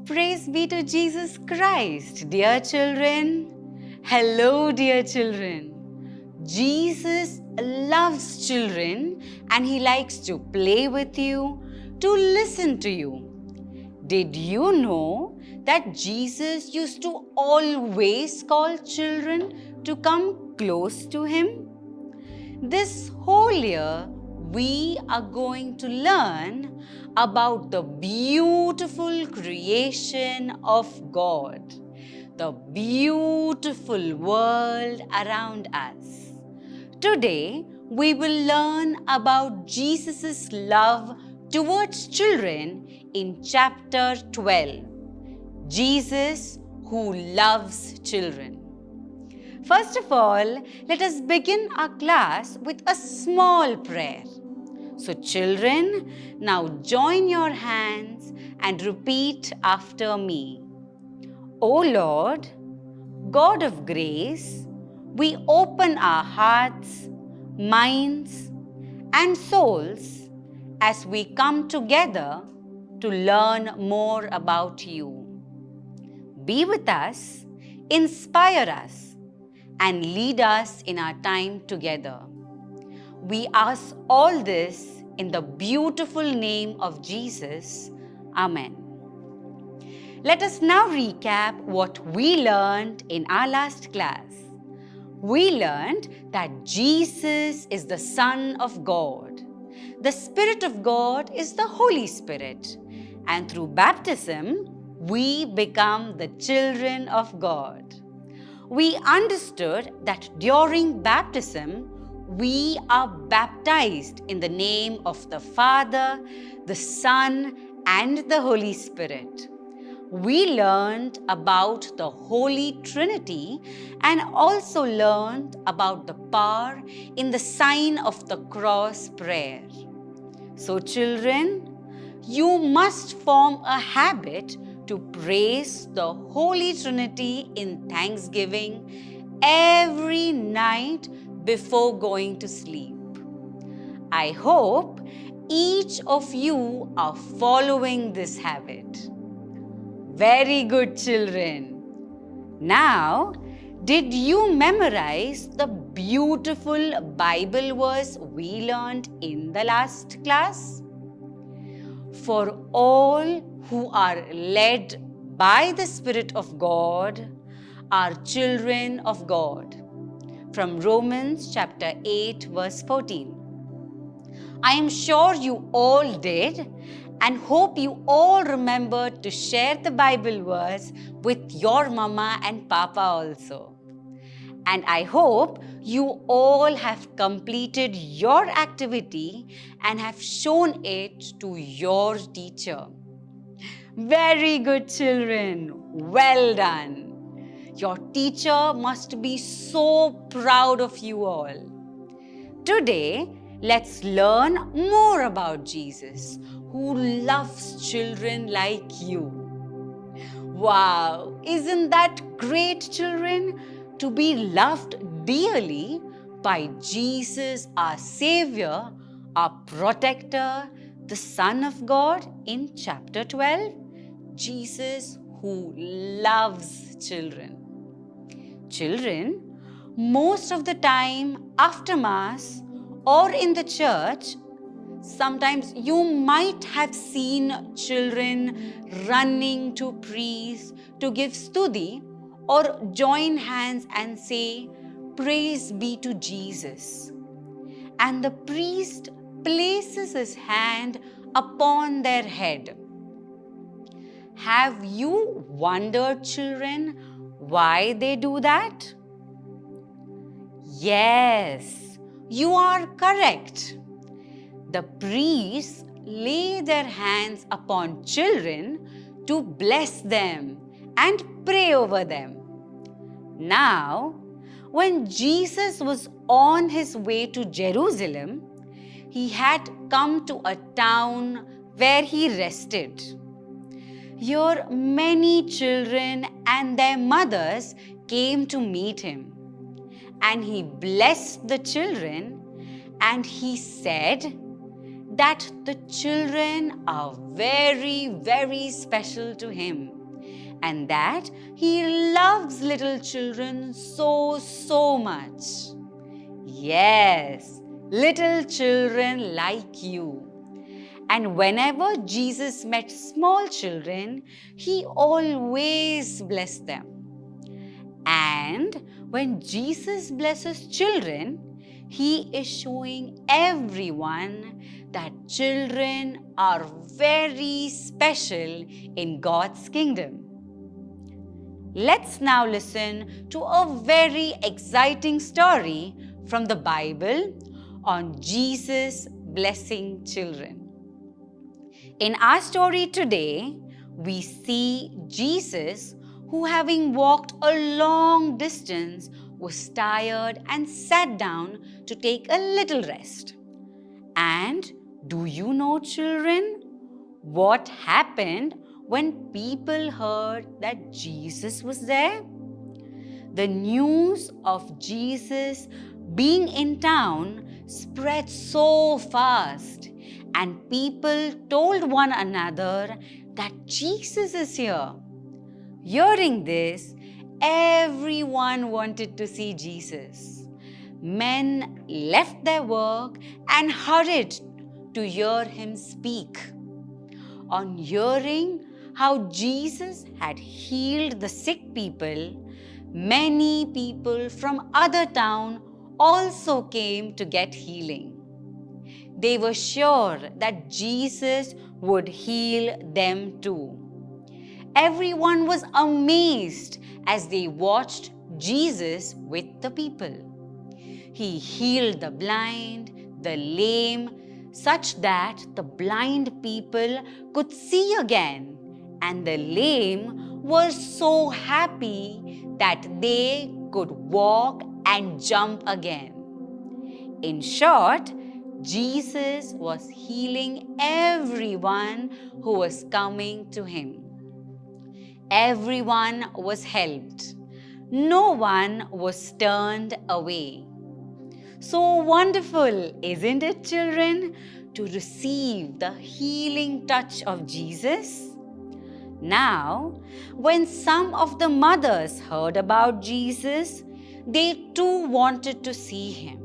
Praise be to Jesus Christ, dear children. Hello, dear children. Jesus loves children and He likes to play with you, to listen to you. Did you know that Jesus used to always call children to come close to Him? This whole year, we are going to learn about the beautiful creation of God, the beautiful world around us. Today, we will learn about Jesus' love towards children in chapter 12. Jesus who loves children. First of all, let us begin our class with a small prayer. So children, now join your hands and repeat after me. O Lord, God of grace, we open our hearts, minds, and souls as we come together to learn more about you. Be with us, inspire us, and lead us in our time together. We ask all this in the beautiful name of Jesus. Amen. Let us now recap what we learned in our last class. We learned that Jesus is the Son of God. The Spirit of God is the Holy Spirit. And through baptism, we become the children of God. We understood that during baptism, we are baptized in the name of the Father, the Son, and the Holy Spirit. We learned about the Holy Trinity and also learned about the power in the sign of the cross prayer. So children, you must form a habit to praise the Holy Trinity in thanksgiving every night before going to sleep. I hope each of you are following this habit. Very good, children. Now, did you memorize the beautiful Bible verse we learned in the last class? For all who are led by the Spirit of God are children of God. From Romans chapter 8 verse 14. I am sure you all did and hope you all remembered to share the Bible verse with your mama and papa also. And I hope you all have completed your activity and have shown it to your teacher. Very good, children. Well done. Your teacher must be so proud of you all. Today, let's learn more about Jesus, who loves children like you. Wow, isn't that great, children? To be loved dearly by Jesus, our Savior, our Protector, the Son of God in chapter 12. Jesus who loves children. Children, most of the time after Mass or in the church, sometimes you might have seen children running to priests to give stuti or join hands and say, "Praise be to Jesus." And the priest places his hand upon their head. Have you wondered, children, why they do that? Yes, you are correct. The priests lay their hands upon children to bless them and pray over them. Now, when Jesus was on his way to Jerusalem, he had come to a town where he rested. Here, many children and their mothers came to meet him. And he blessed the children and he said that the children are very, very special to him. and that He loves little children so much. Yes, little children like you. And whenever Jesus met small children, He always blessed them. And when Jesus blesses children, He is showing everyone that children are very special in God's kingdom. Let's now listen to a very exciting story from the Bible on Jesus blessing children. In our story today, we see Jesus who, having walked a long distance, was tired and sat down to take a little rest. And do you know, children, what happened when people heard that Jesus was there? The news of Jesus being in town spread so fast, and people told one another that Jesus is here. Hearing this, everyone wanted to see Jesus. Men left their work and hurried to hear Him speak. On hearing how Jesus had healed the sick people, many people from other towns also came to get healing. They were sure that Jesus would heal them too. Everyone was amazed as they watched Jesus with the people. He healed the blind, the lame, such that the blind people could see again, and the lame were so happy that they could walk and jump again. In short, Jesus was healing everyone who was coming to Him. Everyone was helped. No one was turned away. So wonderful, isn't it, children, to receive the healing touch of Jesus? Now, when some of the mothers heard about Jesus, they too wanted to see Him.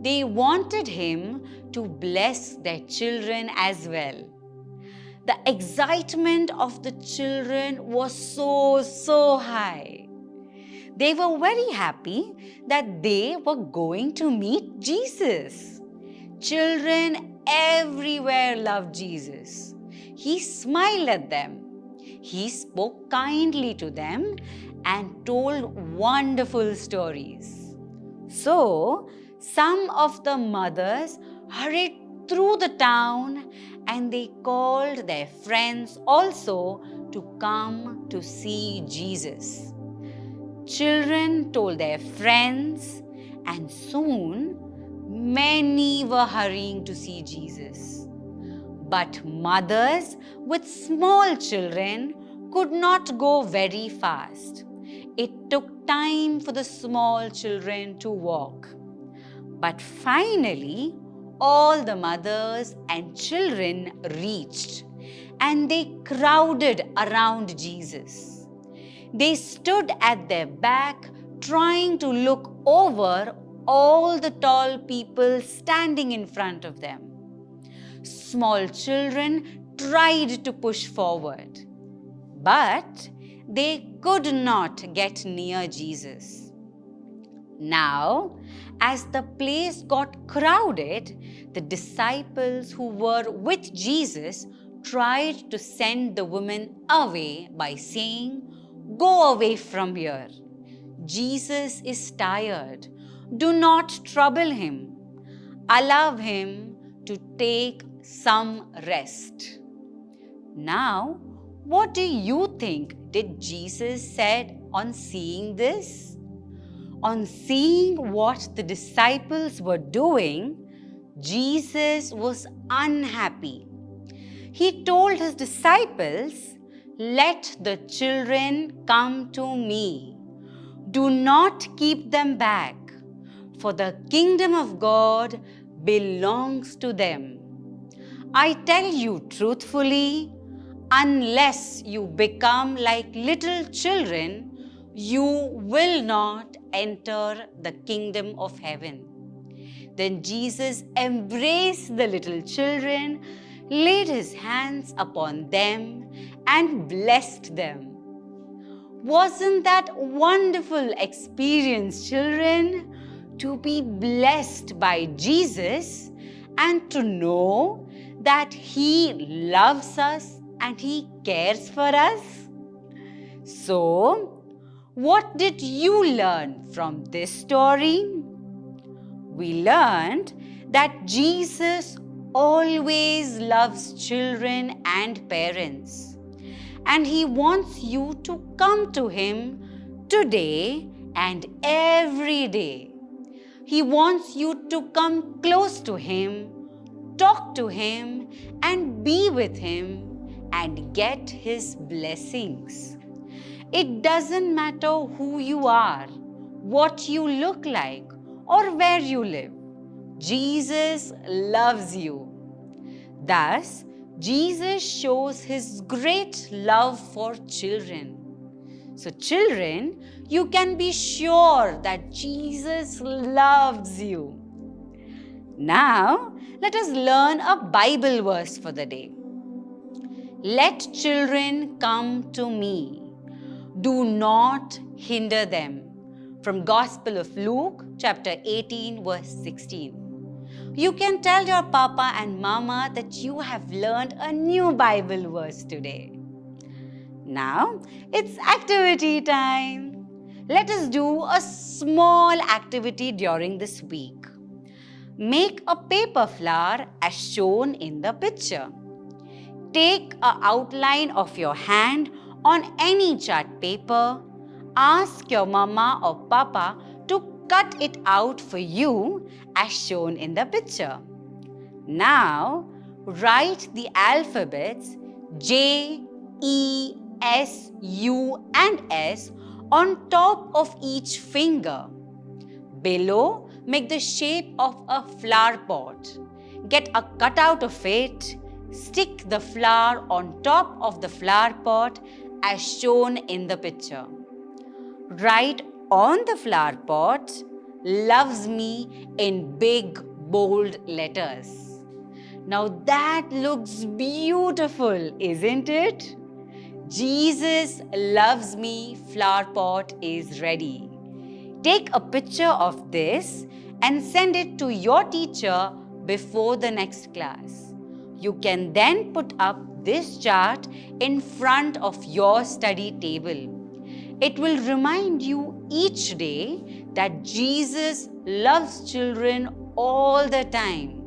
They wanted Him to bless their children as well. The excitement of the children was so high. They were very happy that they were going to meet Jesus. Children everywhere loved Jesus. He smiled at them. He spoke kindly to them and told wonderful stories. So, some of the mothers hurried through the town and they called their friends also to come to see Jesus. Children told their friends, and soon many were hurrying to see Jesus. But mothers with small children could not go very fast. It took time for the small children to walk. But finally, all the mothers and children reached, and they crowded around Jesus. They stood at their back, trying to look over all the tall people standing in front of them. Small children tried to push forward, but they could not get near Jesus. Now, as the place got crowded, the disciples who were with Jesus tried to send the woman away by saying, "Go away from here. Jesus is tired. Do not trouble Him. Allow Him to take some rest." Now, what do you think did Jesus said on seeing this? On seeing what the disciples were doing, Jesus was unhappy. He told His disciples, "Let the children come to me. Do not keep them back, for the kingdom of God belongs to them. I tell you truthfully, Unless you become like little children, you will not enter the kingdom of heaven. Then Jesus embraced the little children, laid his hands upon them, and blessed them. Wasn't that wonderful experience, children? To be blessed by Jesus and to know that he loves us and he cares for us. So, what did you learn from this story? We learned that Jesus always loves children and parents, and he wants you to come to him today and every day. He wants you to come close to him, talk to him, and be with him and get his blessings. It doesn't matter who you are, what you look like, or where you live. Jesus loves you. Thus, Jesus shows his great love for children. So, children, you can be sure that Jesus loves you. Now, let us learn a Bible verse for the day. Let children come to me. Do not hinder them. From Gospel of Luke, chapter 18, verse 16. You can tell your papa and mama that you have learned a new Bible verse today. Now, it's activity time. Let us do a small activity during this week. Make a paper flower as shown in the picture. Take an outline of your hand on any chart paper. Ask your mama or papa to cut it out for you as shown in the picture. Now, write the alphabets J, E, S, U and S on top of each finger. Below, make the shape of a flower pot. Get a cutout of it. Stick the flower on top of the flower pot as shown in the picture. Write on the flower pot, loves me in big bold letters. Now that looks beautiful, isn't it? Jesus loves me flower pot is ready. Take a picture of this and send it to your teacher before the next class. You can then put up this chart in front of your study table. It will remind you each day that Jesus loves children all the time.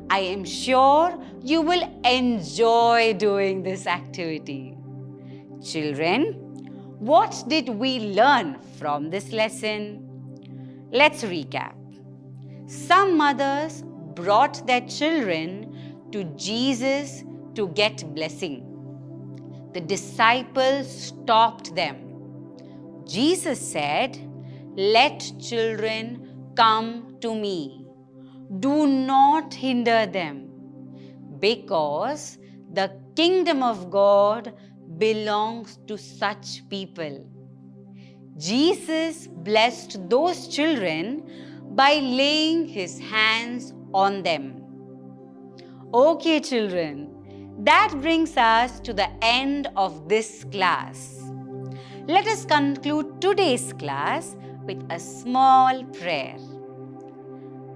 I am sure you will enjoy doing this activity. Children, what did we learn from this lesson? Let's recap. Some mothers brought their children to Jesus to get blessing. The disciples stopped them. Jesus said, "Let children come to me. Do not hinder them, because the kingdom of God belongs to such people." Jesus blessed those children by laying his hands on them. Okay, children, that brings us to the end of this class. Let us conclude today's class with a small prayer.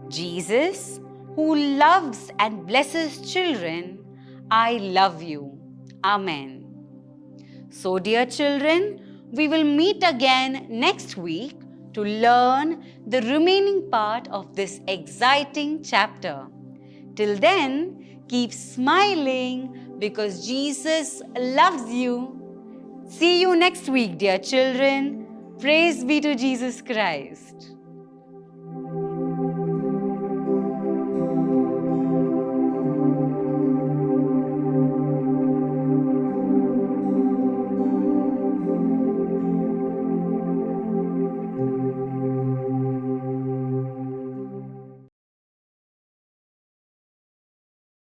Jesus, who loves and blesses children, I love you. Amen. So, dear children, we will meet again next week to learn the remaining part of this exciting chapter. Till then, keep smiling because Jesus loves you. See you next week, dear children. Praise be to Jesus Christ.